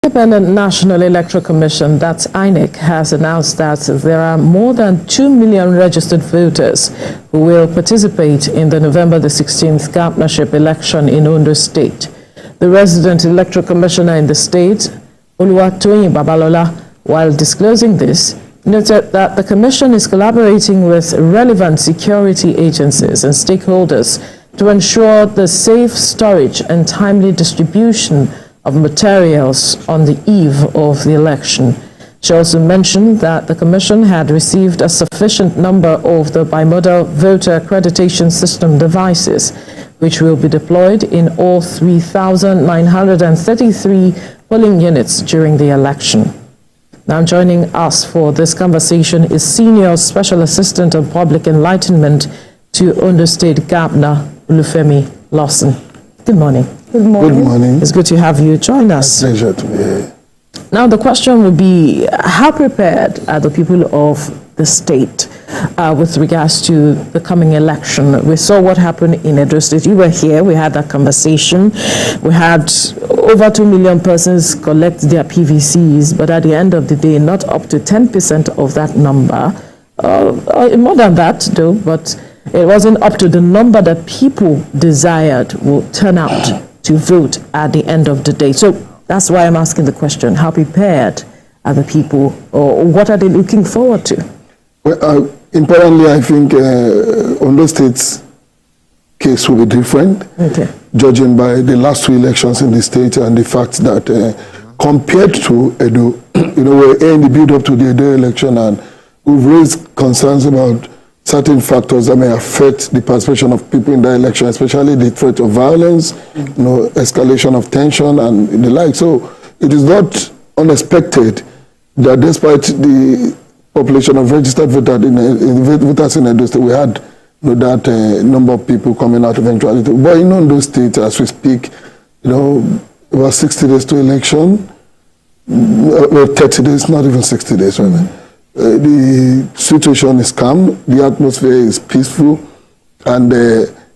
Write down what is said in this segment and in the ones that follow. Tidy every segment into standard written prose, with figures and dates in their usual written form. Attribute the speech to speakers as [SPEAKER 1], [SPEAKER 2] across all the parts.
[SPEAKER 1] Independent National Electoral Commission, that's INEC, has announced that there are more than 2 million registered voters who will participate in the November the 16th governorship election in Ondo State. The resident electoral commissioner in the state, Oluwatoyin Babalola, while disclosing this, noted that the commission is collaborating with relevant security agencies and stakeholders to ensure the safe storage and timely distribution of materials on the eve of the election. She also mentioned that the Commission had received a sufficient number of the bimodal voter accreditation system devices, which will be deployed in all 3,933 polling units during the election. Now joining us for this conversation is Senior Special Assistant of Public Enlightenment to Ondo State Governor Olufemi Lawson. Good morning.
[SPEAKER 2] Good morning.
[SPEAKER 3] Good morning.
[SPEAKER 1] It's good to have you join us.
[SPEAKER 3] Pleasure to be here.
[SPEAKER 1] Now, the question would be, how prepared are the people of the state with regards to the coming election? We saw what happened in Edo State. You were here. We had that conversation. We had over 2 million persons collect their PVCs, but at the end of the day, not up to 10% of that number. More than that, though, but it wasn't up to the number that people desired will turn out to vote at the end of the day. So that's why I'm asking the question, how prepared are the people, or what are they looking forward to?
[SPEAKER 3] Well, importantly, I think Ondo State's case will be different, judging by the last two elections in the state and the fact that compared to Edo, we're in the build-up to the Edo election, and we've raised concerns about certain factors that may affect the participation of people in the election, especially the threat of violence, escalation of tension and the like. So it is not unexpected that despite the population of registered voters in Edo State, we had that number of people coming out eventuality. But in Ondo State, as we speak, about 60 days to election, well, 30 days, not even 60 days, right? The situation is calm, the atmosphere is peaceful, and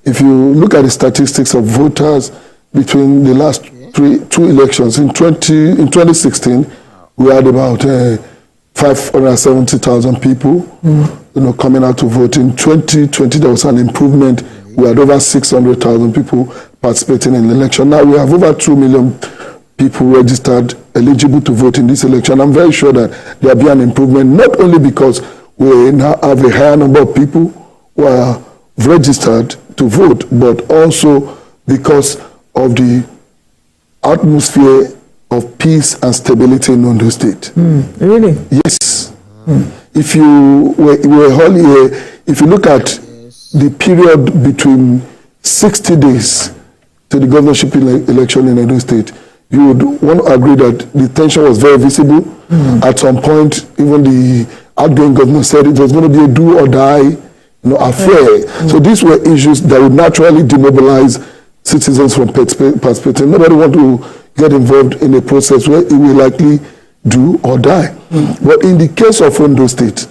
[SPEAKER 3] if you look at the statistics of voters between the last two elections, in 2016, we had about 570,000 people coming out to vote. In 2020, there was an improvement. We had over 600,000 people participating in the election. Now we have over 2 million people registered eligible to vote in this election. I'm very sure that there will be an improvement, not only because we now have a higher number of people who are registered to vote, but also because of the atmosphere of peace and stability in Ondo State.
[SPEAKER 1] Really?
[SPEAKER 3] Yes. If you if you look at the period between 60 days to the governorship election in Edo State, you would want to agree that the tension was very visible. At some point, even the outgoing governor said it was going to be a do or die affair. So these were issues that would naturally demobilize citizens from participating. Nobody wants to get involved in a process where it will likely do or die. But in the case of Ondo State,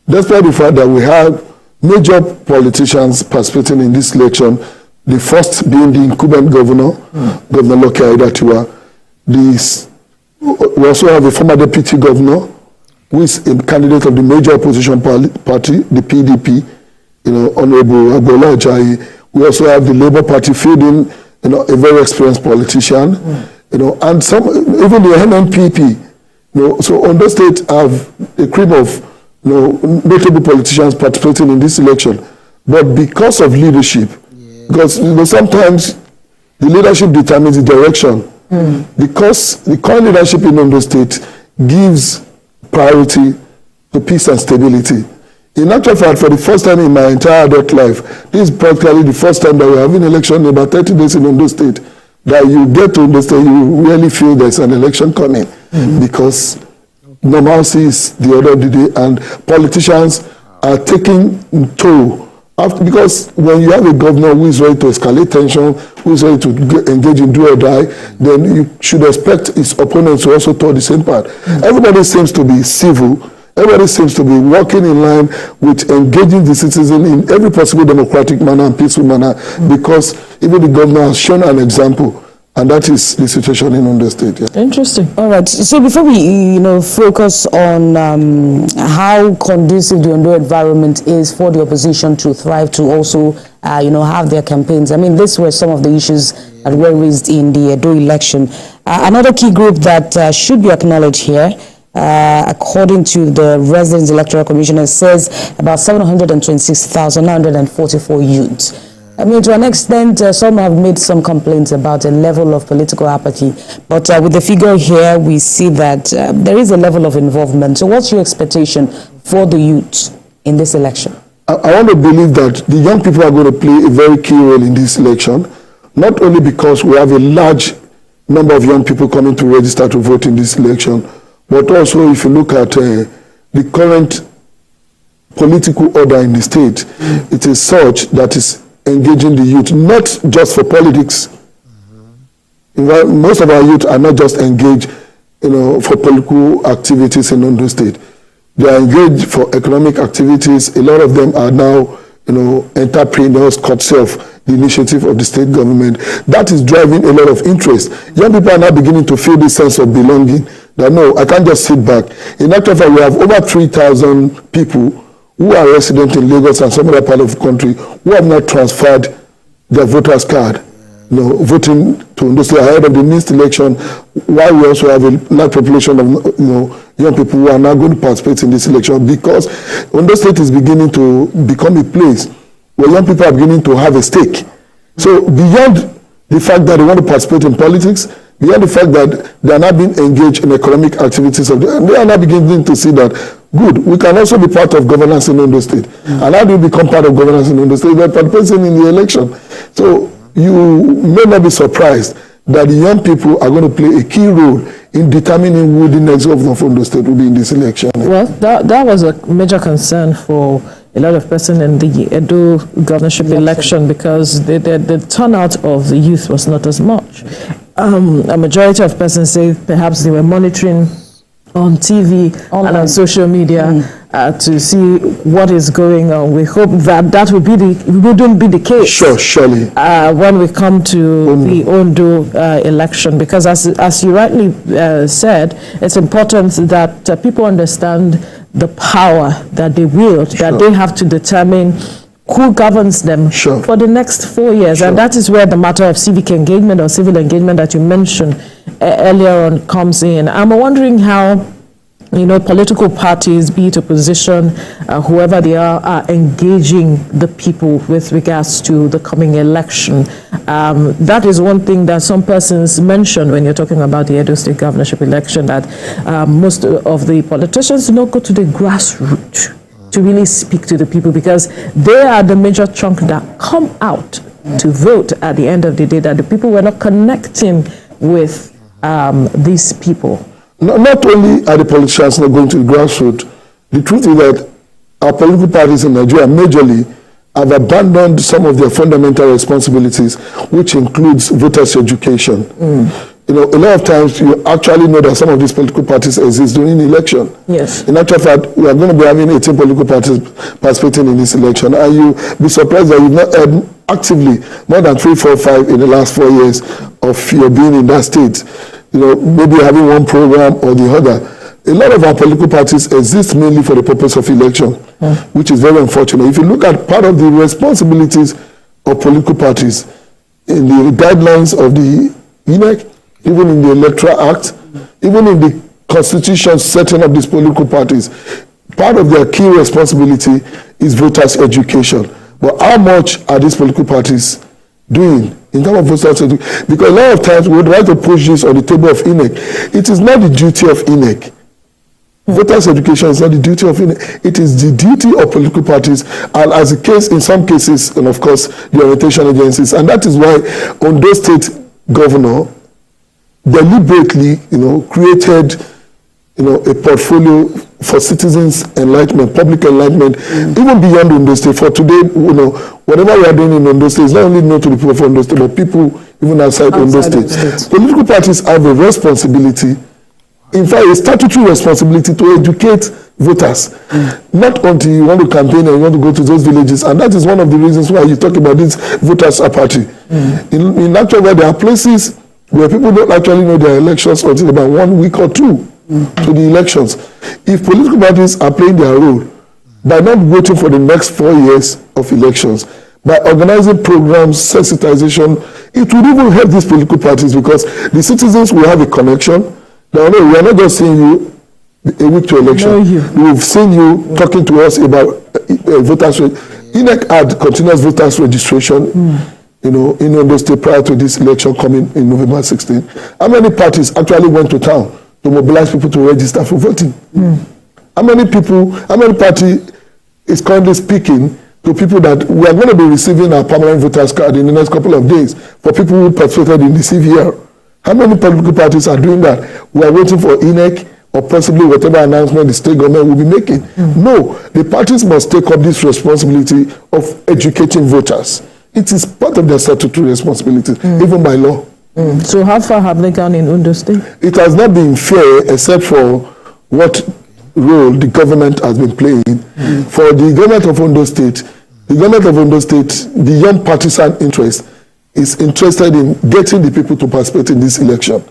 [SPEAKER 3] despite the fact that we have major politicians participating in this election, the first being the incumbent governor, Governor Loke Aiyedatiwa, we also have a former deputy governor who is a candidate of the major opposition party, the PDP, Honorable Agbola Ajayi. We also have the Labour Party feeding, a very experienced politician, and some, even the NNPP. So Ondo State have a cream of notable politicians participating in this election. But because of leadership, because sometimes the leadership determines the direction. Because the current leadership in Ondo State gives priority to peace and stability. In actual fact, for the first time in my entire adult life, this is practically the first time that we're having an election in about 30 days in Ondo State, that you get to Ondo State, you really feel there's an election coming, because normalcy is the order of the day, and politicians are taking toll. Because when you have a governor who is ready to escalate tension, who is ready to engage in do or die, then you should expect his opponents to also tow the same part. Everybody seems to be civil. Everybody seems to be working in line with engaging the citizen in every possible democratic manner and peaceful manner, because even the governor has shown an example And that is the situation in Ondo State. Yeah.
[SPEAKER 1] Interesting.
[SPEAKER 2] All right. So before we, focus on how conducive the Ondo environment is for the opposition to thrive, to also, have their campaigns. I mean, these were some of the issues that were raised in the EDO election. Another key group that should be acknowledged here, according to the Residents Electoral Commissioner, says about 726,944 youths. I mean, to an extent, some have made some complaints about a level of political apathy. But with the figure here, we see that there is a level of involvement. So what's your expectation for the youth in this election?
[SPEAKER 3] I want to believe that the young people are going to play a very key role in this election, not only because we have a large number of young people coming to register to vote in this election, but also if you look at the current political order in the state, it is such that is engaging the youth, not just for politics. Most of our youth are not just engaged, for political activities in Ondo State. They are engaged for economic activities. A lot of them are now, entrepreneurs, courtesy of the initiative of the state government. That is driving a lot of interest. Young people are now beginning to feel this sense of belonging. That no, I can't just sit back. In actual fact, we have over 3,000 people who are resident in Lagos and some other part of the country who have not transferred their voters card, voting to Ondo State ahead of the next election, while we also have a large population of young people who are now going to participate in this election, because Ondo State is beginning to become a place where young people are beginning to have a stake. So beyond the fact that they want to participate in politics, beyond the fact that they are not being engaged in economic activities, they are now beginning to see that, good, we can also be part of governance in Ondo State. And how do you become part of governance in Ondo State? By participating in the election. So you may not be surprised that the young people are going to play a key role in determining who the next governor of Ondo State will be in this election.
[SPEAKER 1] Well, that was a major concern for a lot of persons in the EDO governorship election, because the turnout of the youth was not as much. A majority of persons say perhaps they were monitoring on TV and on social media to see what is going on. We hope that wouldn't be the case.
[SPEAKER 3] Sure, surely.
[SPEAKER 1] When we come to the Ondo election, because as you rightly said, it's important that people understand the power that they wield, that they have to determine who governs them for the next 4 years. And that is where the matter of civic engagement or civil engagement that you mentioned earlier on comes in. I'm wondering how, political parties, be it opposition, whoever they are engaging the people with regards to the coming election. That is one thing that some persons mention when you're talking about the Edo State governorship election, that most of the politicians do not go to the grassroots to really speak to the people, because they are the major chunk that come out to vote at the end of the day, that the people were not connecting with these people.
[SPEAKER 3] Not only are the politicians not going to the grassroots, the truth is that our political parties in Nigeria majorly have abandoned some of their fundamental responsibilities, which includes voters' education. A lot of times you actually know that some of these political parties exist during the election.
[SPEAKER 1] Yes.
[SPEAKER 3] In actual fact, we are going to be having 18 political parties participating in this election, and you'll be surprised that you've not had actively more than 3, 4, 5 in the last 4 years of your being in that state. Maybe having one program or the other. A lot of our political parties exist mainly for the purpose of election, which is very unfortunate. If you look at part of the responsibilities of political parties in the guidelines of the EDO, even in the Electoral Act, even in the Constitution setting up these political parties, part of their key responsibility is voters' education. But how much are these political parties doing in terms of voters' education? Because a lot of times we would like to push this on the table of INEC. It is not the duty of INEC. Voters' education is not the duty of INEC. It is the duty of political parties, and as a case, in some cases, and of course, the orientation agencies. And that is why Ondo State governor deliberately, created, a portfolio for citizens' enlightenment, public enlightenment, even beyond Ondo State. For today, whatever we are doing in Ondo State is not only known to the people of Ondo State, but people even outside Ondo State. Political parties have a responsibility, in fact, a statutory responsibility to educate voters. Not until you want to campaign and you want to go to those villages. And that is one of the reasons why you talk about this voters apathy. In actual fact, there are places where people don't actually know their elections until about 1 week or two to the elections. If political parties are playing their role by not waiting for the next 4 years of elections, by organizing programs, sensitization, it would even help these political parties because the citizens will have a connection. Now, no, we are not just seeing you a week to election. We've seen you talking to us about voters. INEC had continuous voters registration. In Ondo State prior to this election coming in November 16. How many parties actually went to town to mobilize people to register for voting? How many party is currently speaking to people that we are going to be receiving our permanent voters card in the next couple of days for people who participated in the CVR? How many political parties are doing that? We are waiting for INEC or possibly whatever announcement the state government will be making. No, the parties must take up this responsibility of educating voters. It is part of their statutory responsibility, even by law.
[SPEAKER 1] So how far have they gone in Ondo State?
[SPEAKER 3] It has not been fair except for what role the government has been playing. For the government of Ondo State, beyond partisan interest, is interested in getting the people to participate in this election.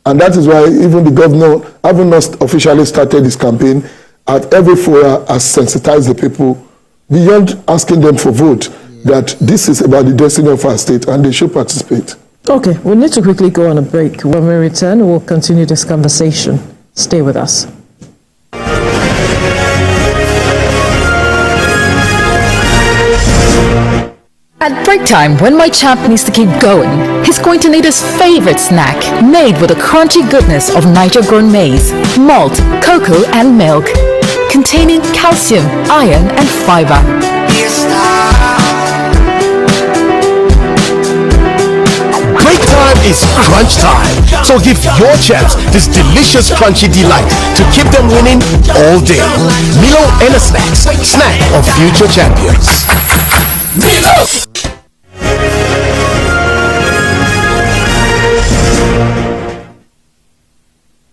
[SPEAKER 3] And that is why even the governor, having not officially started his campaign, at every forum has sensitized the people beyond asking them for vote. That this is about the destiny of our state and they should participate.
[SPEAKER 1] Okay, we need to quickly go on a break. When we return, we'll continue this conversation. Stay with us.
[SPEAKER 4] At break time, when my champ needs to keep going, he's going to need his favorite snack, made with the crunchy goodness of Niger-grown maize, malt, cocoa, and milk, containing calcium, iron, and fiber.
[SPEAKER 5] Break time is crunch time, so give your champs this delicious crunchy delight to keep them winning all day. Milo and a snack of future champions. Milo!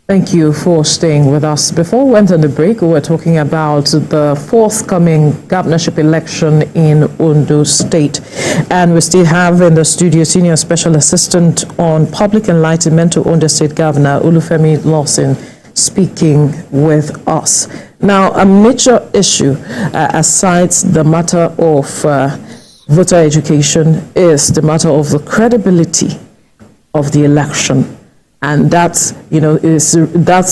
[SPEAKER 1] Thank you for staying with us. Before we went on the break, we were talking about the forthcoming governorship election in Ondo State. And we still have in the studio Senior Special Assistant on Public Enlightenment to Ondo State Governor Olufemi Lawson speaking with us. Now, a major issue aside the matter of voter education is the matter of the credibility of the election. And that's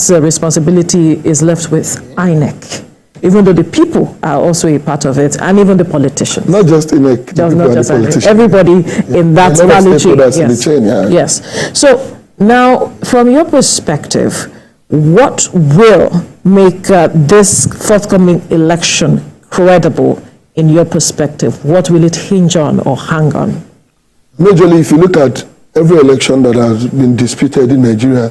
[SPEAKER 1] responsibility is left with INEC, even though the people are also a part of it, and even the politicians.
[SPEAKER 3] Not just INEC,
[SPEAKER 1] not just INEC. Everybody in that value chain. Yes. So now, from your perspective, what will make this forthcoming election credible in your perspective? What will it hinge on or hang on?
[SPEAKER 3] Majorly, if you look at every election that has been disputed in Nigeria,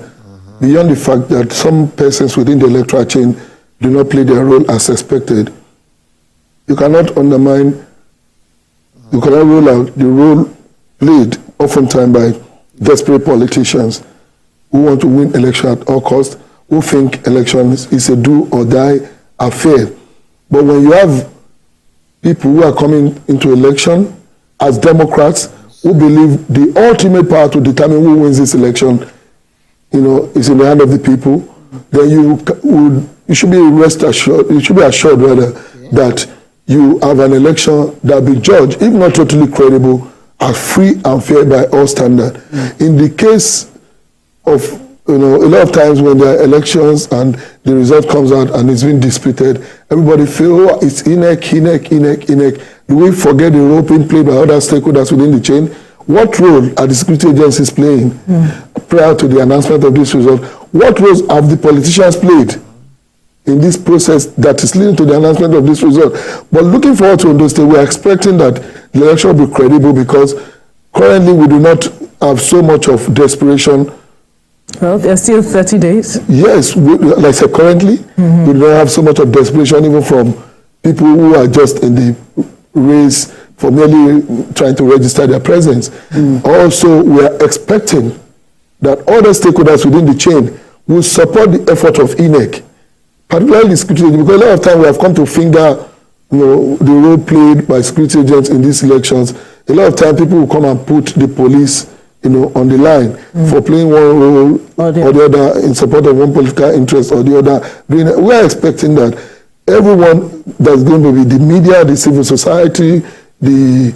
[SPEAKER 3] beyond the fact that some persons within the electoral chain do not play their role as expected, you cannot rule out the role played oftentimes by desperate politicians who want to win election at all costs, who think elections is a do or die affair. But when you have people who are coming into election as Democrats, who believe the ultimate power to determine who wins this election, is in the hand of the people, then you should be assured that you have an election that will be judged, if not totally credible, as free and fair by all standards. In the case of, a lot of times when there are elections and the result comes out and it's been disputed, everybody feels, it's INEC. Do we forget the role being played by other stakeholders within the chain? What role are the security agencies playing prior to the announcement of this result? What roles have the politicians played in this process that is leading to the announcement of this result? But looking forward to Ondo State, we are expecting that the election will be credible because currently we do not have so much of desperation.
[SPEAKER 1] Well, there are still 30 days.
[SPEAKER 3] Yes, like I said, currently we don't have so much of desperation even from people who are just in the race for merely trying to register their presence. Also, we are expecting that other stakeholders within the chain will support the effort of INEC, particularly security, because a lot of time we have come to finger the role played by security agents in these elections. A lot of time people will come and put the police on the line for playing one role or the other in support of one political interest or the other. We are expecting that everyone that's going to be the media, the civil society, the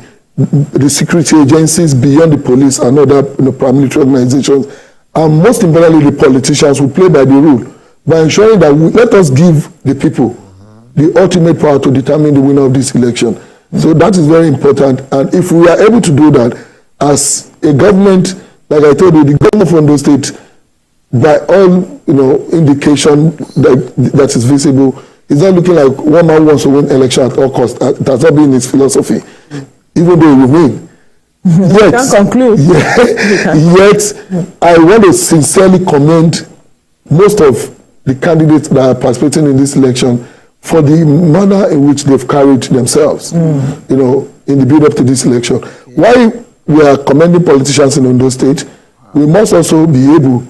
[SPEAKER 3] security agencies beyond the police and other paramilitary organizations, and most importantly the politicians will play by the rule by ensuring that let us give the people the ultimate power to determine the winner of this election. So that is very important, and if we are able to do that as a government, like I told you, the government of Ondo State, by all indication that is visible, is not looking like one man wants to win election at all costs. It has not been his philosophy, even though he will win. Yet,
[SPEAKER 1] can't conclude.
[SPEAKER 3] Yet, I want to sincerely commend most of the candidates that are participating in this election for the manner in which they've carried themselves, in the build-up to this election. Why we are commending politicians in Ondo State, we must also be able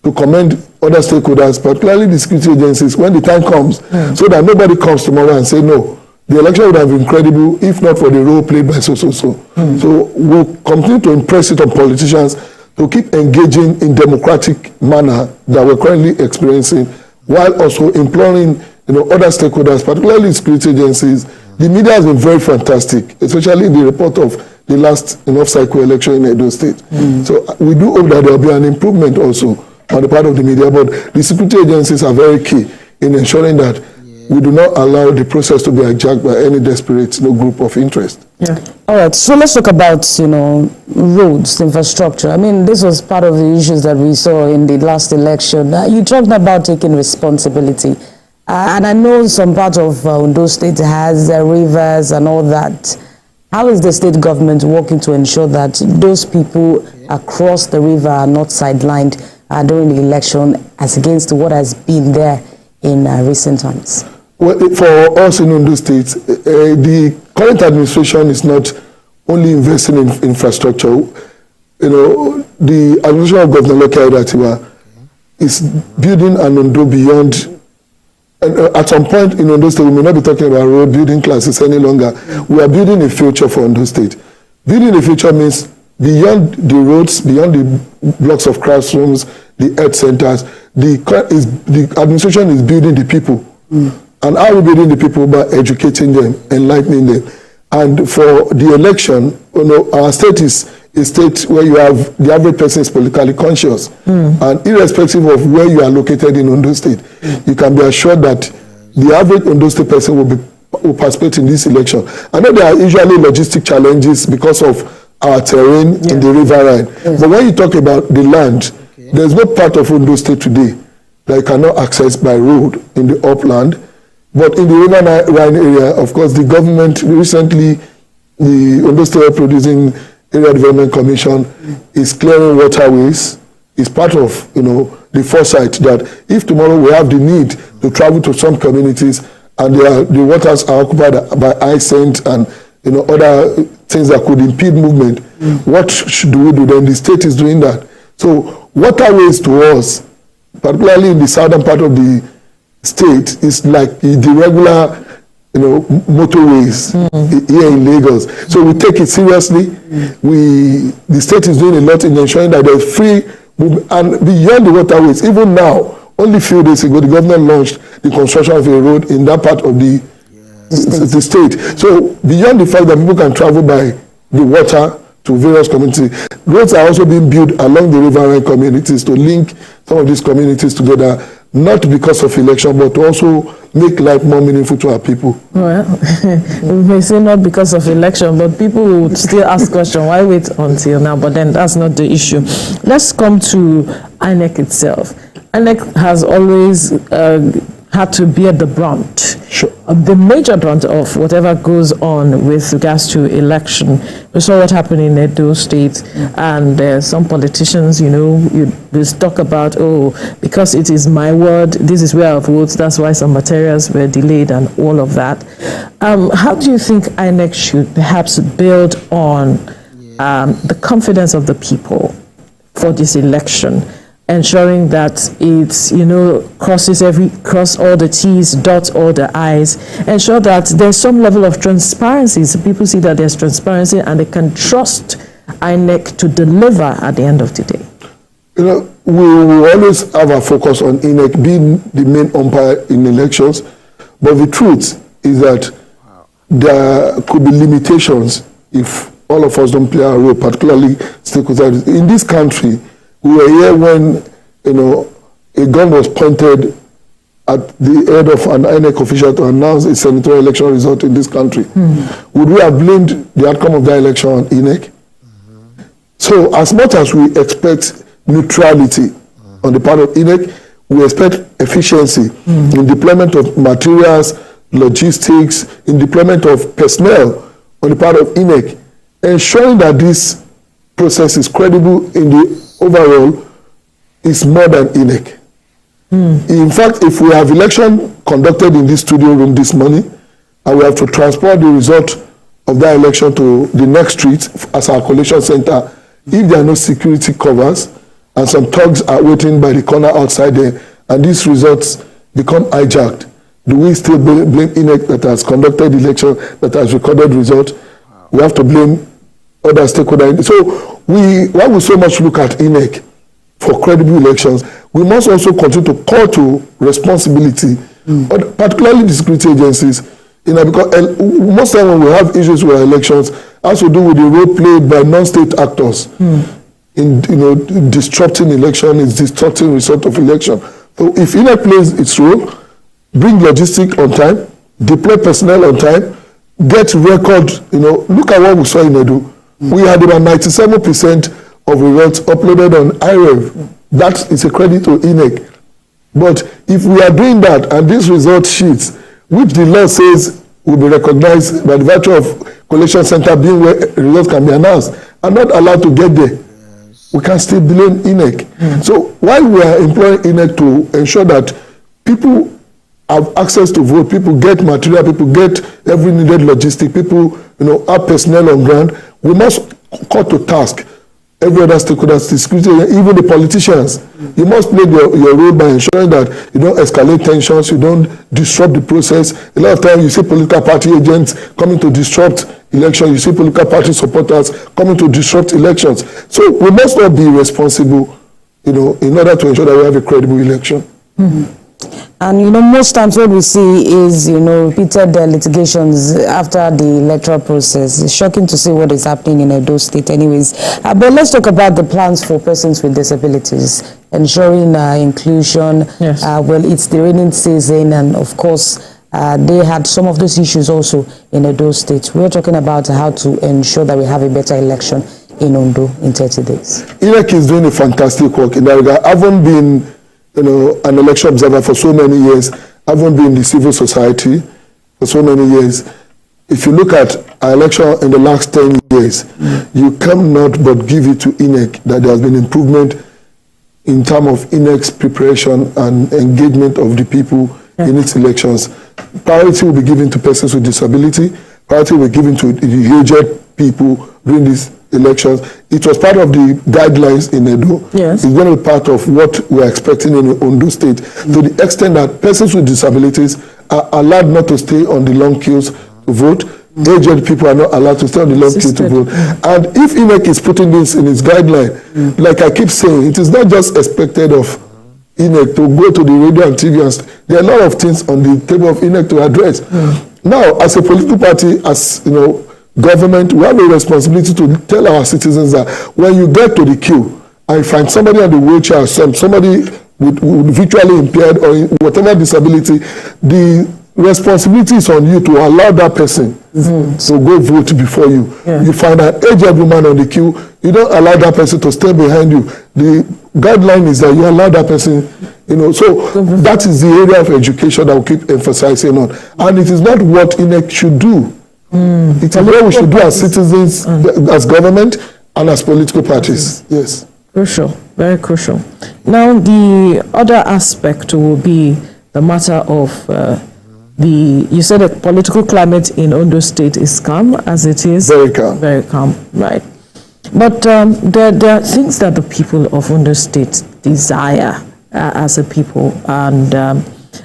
[SPEAKER 3] to commend other stakeholders, particularly the security agencies, when the time comes, so that nobody comes tomorrow and say, no, the election would have been credible if not for the role played by so. So we'll continue to impress it on politicians to keep engaging in democratic manner that we're currently experiencing, while also imploring other stakeholders, particularly security agencies. The media has been very fantastic, especially in the report of the last off-cycle election in Edo State. So we do hope that there will be an improvement also on the part of the media, but the security agencies are very key in ensuring that we do not allow the process to be hijacked by any desperate group of interest.
[SPEAKER 2] Yeah. All right. So let's talk about roads, infrastructure. I mean, this was part of the issues that we saw in the last election. You talked about taking responsibility, and I know some part of Ondo State has rivers and all that. How is the state government working to ensure that those people across the river are not sidelined during the election as against what has been there in recent times?
[SPEAKER 3] Well, for us in Ondo State, the current administration is not only investing in infrastructure. The administration of Governor Loke Aiyedatiwa is building an Ondo beyond. At some point in Ondo State, we may not be talking about road building classes any longer. We are building a future for Ondo State. Building a future means beyond the roads, beyond the blocks of classrooms, the health centers, the administration is building the people. And how are we building the people? By educating them, enlightening them. And for the election, our state is a state where you have the average person is politically conscious. And irrespective of where you are located in Ondo State, you can be assured that the average Ondo State person will participate in this election. I know there are usually logistic challenges because of our terrain in the riverine. But when you talk about the land, there's no part of Ondo State today that you cannot access by road in the upland. But in the riverine area, of course, the government recently, the Ondo State Producing Area Development Commission is clearing waterways. It's part of the foresight that if tomorrow we have the need to travel to some communities and the waters are occupied by ice scent and other things that could impede movement, what should we do? Then the state is doing that. So waterways to us, particularly in the southern part of the state, is like the regular motorways here in Lagos. So we take it seriously. The state is doing a lot in ensuring that there's free movement. And beyond the waterways, even now, only a few days ago, the government launched the construction of a road in that part of the state. So beyond the fact that people can travel by the water to various communities, roads are also being built along the riverine communities to link some of these communities together, not because of election, but to also make life more meaningful to our people.
[SPEAKER 1] Well, we may say not because of election, but people would still ask question, why wait until now? But then that's not the issue. Let's come to INEC itself. INEC has always had to bear the brunt, the major brunt of whatever goes on with regards to election. We saw what happened in Edo State, and some politicians, you talk about, because it is my word, this is where I vote, that's why some materials were delayed and all of that. How do you think INEC should perhaps build on the confidence of the people for this election, ensuring that it's, cross all the T's, dot all the I's, ensure that there's some level of transparency, so people see that there's transparency and they can trust INEC to deliver at the end of the day?
[SPEAKER 3] You know, we will always have a focus on INEC being the main umpire in elections, but the truth is that there could be limitations if all of us don't play our role, particularly stakeholders. In this country, we were here when, you know, a gun was pointed at the head of an INEC official to announce a senatorial election result in this country. Would we have blamed the outcome of that election on INEC? So as much as we expect neutrality on the part of INEC, we expect efficiency in deployment of materials, logistics, in deployment of personnel on the part of INEC, ensuring that this process is credible in the overall is more than INEC. In fact, if we have election conducted in this studio room this morning, and we have to transport the result of that election to the next street as our collation center, if there are no security covers and some thugs are waiting by the corner outside there, and these results become hijacked, do we still blame INEC that has conducted the election, that has recorded result? We have to blame other stakeholders. So why we so much look at INEC for credible elections, we must also continue to call to responsibility, particularly the security agencies. You know, because most of the time when we have issues with our elections, has to do with the role played by non-state actors in, you know, disrupting election, is disrupting result of election. So if INEC plays its role, bring logistics on time, deploy personnel on time, get record, you know, look at what we saw in EDO. We had about 97% of results uploaded on IREV. That is a credit to INEC. But if we are doing that and these result sheets, which the law says will be recognized by the virtue of collation center being where results can be announced, are not allowed to get there, we can still blame INEC. So while we are employing INEC to ensure that people have access to vote, people get material, people get every needed logistic, people, you know, have personnel on ground, we must call to task every other stakeholder, the security, even the politicians. You must play your role by ensuring that you don't escalate tensions, you don't disrupt the process. A lot of times you see political party agents coming to disrupt elections, you see political party supporters coming to disrupt elections. So we must all be responsible, you know, in order to ensure that we have a credible election.
[SPEAKER 2] And, you know, most times what we see is, you know, repeated litigations after the electoral process. It's shocking to see what is happening in Edo State anyways. But let's talk about the plans for persons with disabilities, ensuring inclusion.
[SPEAKER 1] Yes.
[SPEAKER 2] Well, it's the rainy season, and of course, they had some of those issues also in Edo State. We're talking about how to ensure that we have a better election in Ondo in 30 days.
[SPEAKER 3] INEC is doing a fantastic work in that regard. I haven't been, you know, an election observer for so many years. I haven't been in the civil society for so many years. If you look at our election in the last 10 years, you cannot but give it to INEC that there has been improvement in terms of INEC's preparation and engagement of the people in its elections. Priority will be given to persons with disability. Priority will be given to the aged people during these elections. It was part of the guidelines in Edo.
[SPEAKER 1] Yes.
[SPEAKER 3] It's going to be part of what we're expecting in Ondo State, to the extent that persons with disabilities are allowed not to stay on the long queues to vote. Aged people are not allowed to stay on the long queue to vote. And if INEC is putting this in its guideline, like I keep saying, it is not just expected of INEC to go to the radio and TV. There are a lot of things on the table of INEC to address. Now, as a political party, as you know, government, we have a responsibility to tell our citizens that when you get to the queue and you find somebody on the wheelchair, somebody with visually impaired or whatever disability, the responsibility is on you to allow that person to go vote before you. You find an aged woman on the queue, you don't allow that person to stay behind you. The guideline is that you allow that person, you know, so that is the area of education that we keep emphasizing on. And it is not what INEC should do. It is what we should do as citizens, as government, and as political parties. Yes.
[SPEAKER 1] Crucial, very crucial. Now, the other aspect will be the matter of you said the political climate in Ondo State is calm, as it is.
[SPEAKER 3] Very calm.
[SPEAKER 1] Very calm, right. But there are things that the people of Ondo State desire as a people, and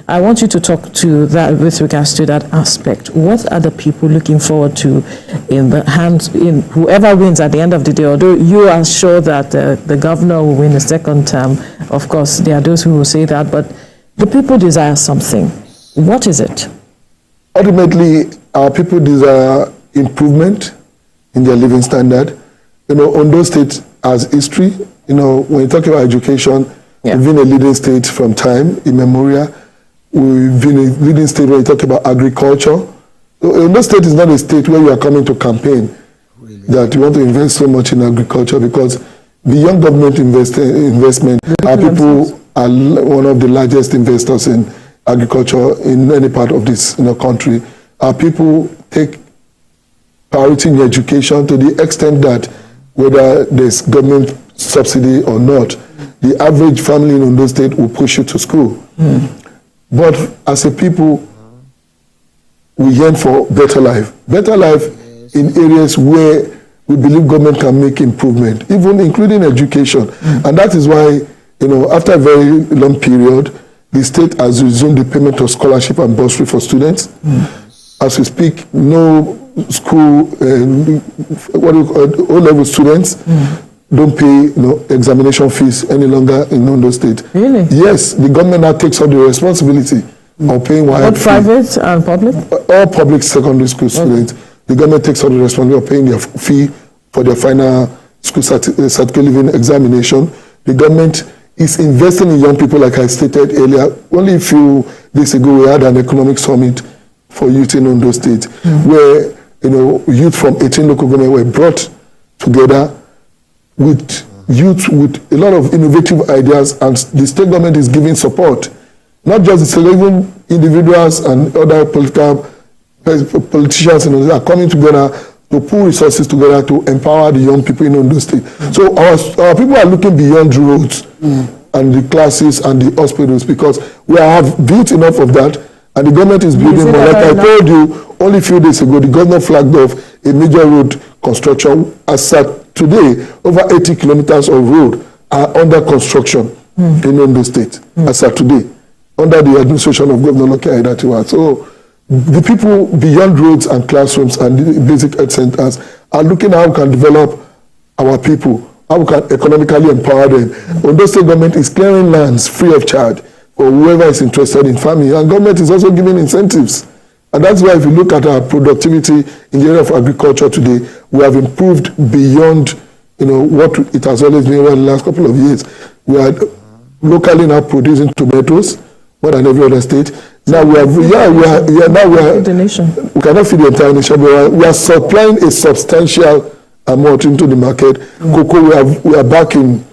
[SPEAKER 1] I want you to talk to that with regards to that aspect. What are the people looking forward to in the hands, in whoever wins at the end of the day? Although you are sure that the governor will win a second term, of course, there are those who will say that, but the people desire something. What is it?
[SPEAKER 3] Ultimately, our people desire improvement in their living standard. You know, Ondo State has history. You know, when you talk about education,
[SPEAKER 1] Yeah.
[SPEAKER 3] we've been a leading state from time immemorial. We've been a leading state when you talk about agriculture. So Ondo State is not a state where you are coming to campaign that you want to invest so much in agriculture, because beyond government investment, our people are one of the largest investors in agriculture in any part of this country. Our people take priority in education to the extent that whether there's government subsidy or not, the average family in Ondo State will push you to school. But as a people, we yearn for better life. Better life in areas where we believe government can make improvement, even including education. And that is why, after a very long period, the state has resumed the payment of scholarship and bursary for students. As we speak, no school, O-level students don't pay examination fees any longer in Ondo State.
[SPEAKER 1] Really?
[SPEAKER 3] Yes, the government now takes on the responsibility of paying
[SPEAKER 1] Both private and public?
[SPEAKER 3] All public secondary school students. The government takes on the responsibility of paying their fee for their final school certificate living examination. The government is investing in young people, like I stated earlier. Only a few days ago, we had an economic summit for youth in Ondo State, where youth from 18 local governments were brought together with youth with a lot of innovative ideas, and the state government is giving support. Not just the state, even individuals and other politicians are coming together to pool resources together to empower the young people in Ondo State. So our people are looking beyond roads and the classes and the hospitals, because we have built enough of that, and the government is building more. Like I told you, only a few days ago, the government flagged off a major road construction. As at today, over 80 kilometers of road are under construction in Ondo State. As at today, under the administration of Governor Loke Aiyedatiwa. So the people beyond roads and classrooms and the basic health centers are looking at how we can develop our people, how we can economically empower them. Ondo State government is clearing lands free of charge for whoever is interested in farming, and government is also giving incentives. And that's why if you look at our productivity in the area of agriculture today, we have improved beyond what it has always been over the last couple of years. We are locally now producing tomatoes more than every other state. Now we cannot feed the entire nation, but we are supplying a substantial amount into the market. Cocoa, we are back in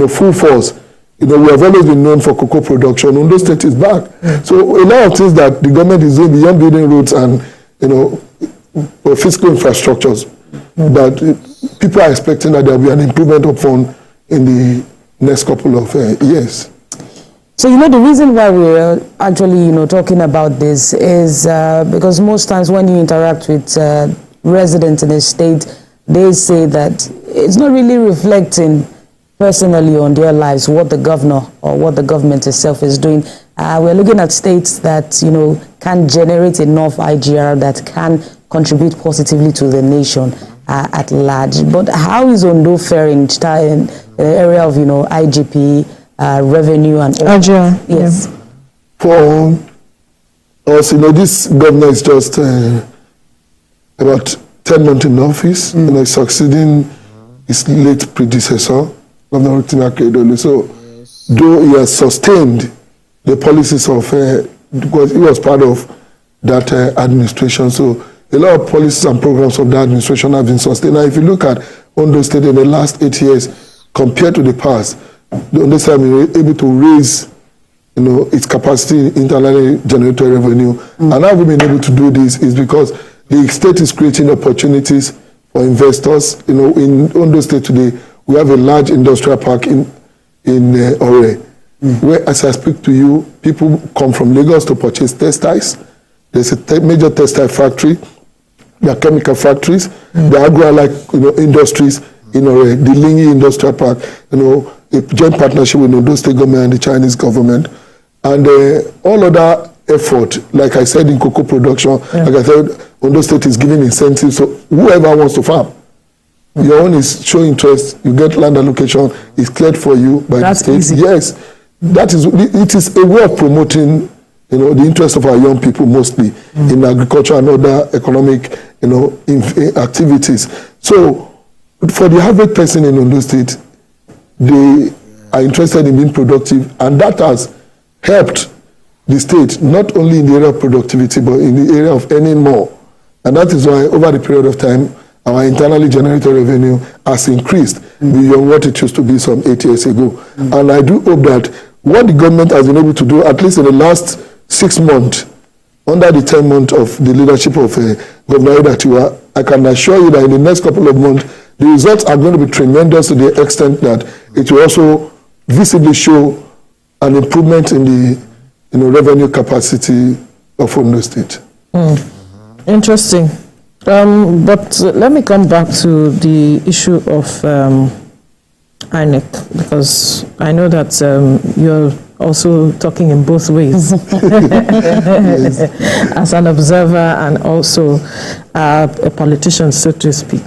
[SPEAKER 3] full force. We have always been known for cocoa production. Ondo State is back. So a lot of things that the government is doing beyond building roads and physical infrastructures, that people are expecting that there will be an improvement upon in the next couple of years.
[SPEAKER 2] So, the reason why we're actually, talking about this is because most times when you interact with residents in a state, they say that it's not really reflecting personally on their lives what the governor or what the government itself is doing. We're looking at states that, can generate enough IGR that can contribute positively to the nation at large. But how is Ondo faring in the area of, IGP, revenue and all? Yes.
[SPEAKER 1] Yeah.
[SPEAKER 3] For us, this governor is just about 10 months in office, succeeding his late predecessor, Governor EDO. So, though he has sustained the policies of, because he was part of that administration, so a lot of policies and programs of that administration have been sustained. Now, if you look at Ondo State in the last 8 years, compared to the past, Ondo State has been able to raise, its capacity in internally generated revenue. And how we've been able to do this is because the state is creating opportunities for investors. In Ondo State today, we have a large industrial park in Ore, where, as I speak to you, people come from Lagos to purchase textiles. There's a major textile factory. There are chemical factories. There are agro-like industries in Ore, the Lingi Industrial Park. A joint partnership with Ondo State government and the Chinese government. And all other effort, like I said in cocoa production, like I said, Ondo State is giving incentives. So whoever wants to farm, your own is show interest, you get land allocation, it's cleared for you by the state.
[SPEAKER 1] Easy.
[SPEAKER 3] Yes, it is a way of promoting, the interest of our young people mostly in agriculture and other economic, activities. So for the average person in Ondo State, they are interested in being productive, and that has helped the state, not only in the area of productivity, but in the area of earning more. And that is why over the period of time, our internally generated revenue has increased beyond what it used to be some 8 years ago. And I do hope that what the government has been able to do, at least in the last 6 months, under the 10 months of the leadership of Governor Edatiwa, I can assure you that in the next couple of months, the results are going to be tremendous to the extent that it will also visibly show an improvement in the revenue capacity of Ondo State.
[SPEAKER 1] Interesting. But let me come back to the issue of INEC, because I know that you're also talking in both ways as an observer and also a politician, so to speak.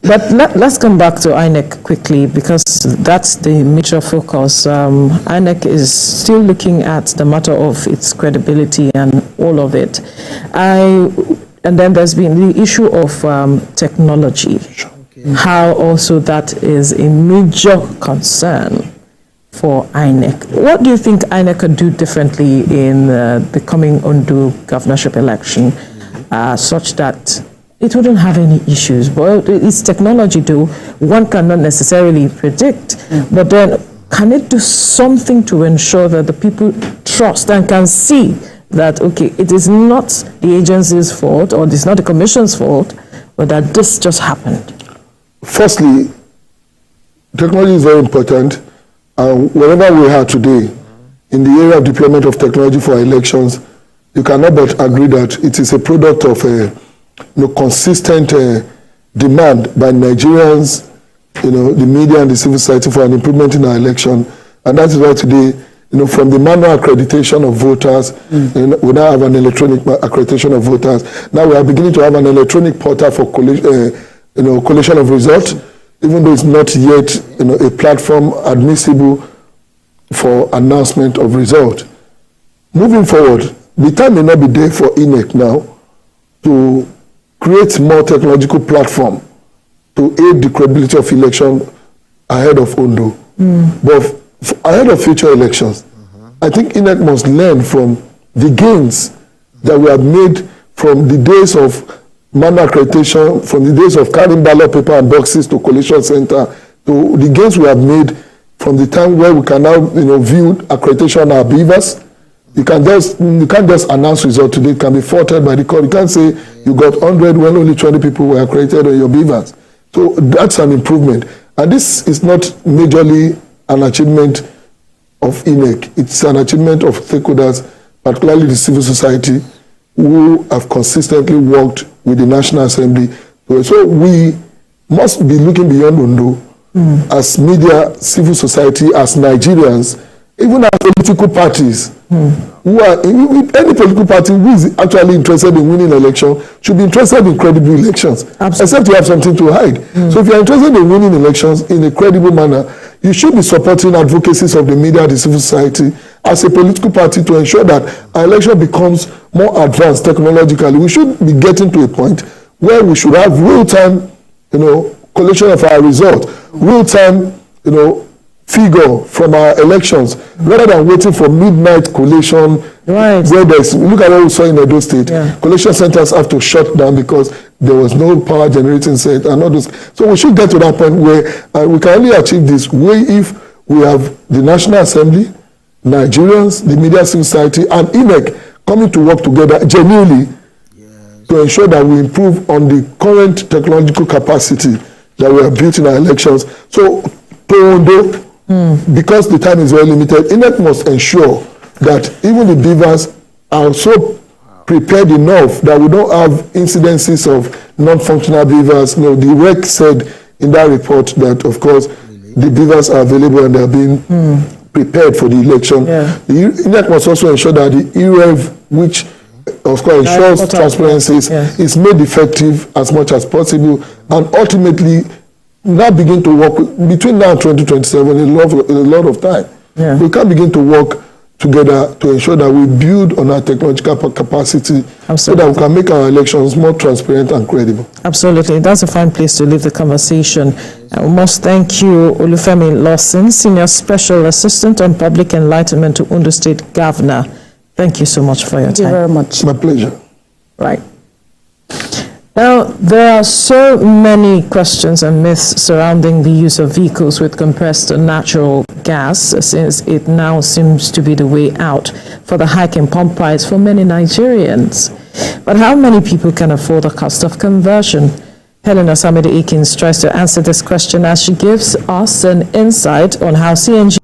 [SPEAKER 1] But let's come back to INEC quickly, because that's the major focus. INEC is still looking at the matter of its credibility and all of it. And then there's been the issue of technology, how also that is a major concern for INEC. What do you think INEC could do differently in the coming Ondo governorship election, such that it wouldn't have any issues? But it's technology, though, one cannot necessarily predict. But then, can it do something to ensure that the people trust and can see that, okay, it is not the agency's fault, or it's not the commission's fault, but that this just happened?
[SPEAKER 3] Firstly, technology is very important. Wherever we are today, in the area of deployment of technology for elections, you cannot but agree that it is a product of consistent demand by Nigerians, the media and the civil society for an improvement in our election. And that is why today, from the manual accreditation of voters, we now have an electronic accreditation of voters. Now we are beginning to have an electronic portal for collation of results, even though it's not yet a platform admissible for announcement of result. Moving forward, the time may not be there for INEC now to create more technological platform to aid the credibility of election ahead of Ondo. But ahead of future elections, I think INEC must learn from the gains that we have made from the days of manual accreditation, from the days of carrying ballot paper and boxes to collation center, to the gains we have made from the time where we can now view accreditation on our beavers. You can't just announce result today. It can be faulted by the court. You can't say you got 100 when only 20 people were accredited on your beavers. So that's an improvement. And this is not majorly an achievement of INEC. It's an achievement of stakeholders, particularly the civil society, who have consistently worked with the National Assembly. So we must be looking beyond Ondo as media, civil society, as Nigerians, even as political parties, who are, any political party who is actually interested in winning election should be interested in credible elections. Absolutely. Except you have something to hide. So if you're interested in winning elections in a credible manner, you should be supporting advocacies of the media, the civil society, as a political party to ensure that our election becomes more advanced technologically. We should be getting to a point where we should have real-time, collation of our result, real-time, figure from our elections, rather than waiting for midnight collation.
[SPEAKER 1] Right.
[SPEAKER 3] Where look at what we saw in Edo State. Yeah. Collation centers have to shut down because there was no power generating set and all those. So we should get to that point where we can only achieve this way if we have the National Assembly, Nigerians, the media, civil society, and INEC coming to work together genuinely to ensure that we improve on the current technological capacity that we have built in our elections. So, because the time is very limited, INEC must ensure that even the beavers are so prepared enough that we don't have incidences of non-functional beavers. The REC said in that report that, of course, the beavers are available and they are being prepared for the election.
[SPEAKER 1] Yeah.
[SPEAKER 3] The INEC must also ensure that the EREV, which of course ensures transparency, is made effective as much as possible, and ultimately now begin to work between now and 2027. A lot of time.
[SPEAKER 1] Yeah.
[SPEAKER 3] We can begin to work together to ensure that we build on our technological capacity. Absolutely. So that we can make our elections more transparent and credible.
[SPEAKER 1] Absolutely. That's a fine place to leave the conversation. We must thank you, Olufemi Lawson, Senior Special Assistant on Public Enlightenment to Ondo State Governor. Thank you so much for your time.
[SPEAKER 2] Thank you very much.
[SPEAKER 3] My pleasure.
[SPEAKER 1] Right. Now, there are so many questions and myths surrounding the use of vehicles with compressed natural gas, since it now seems to be the way out for the hike in pump price for many Nigerians. But how many people can afford the cost of conversion? Helen Osamide Akins tries to answer this question as she gives us an insight on how CNG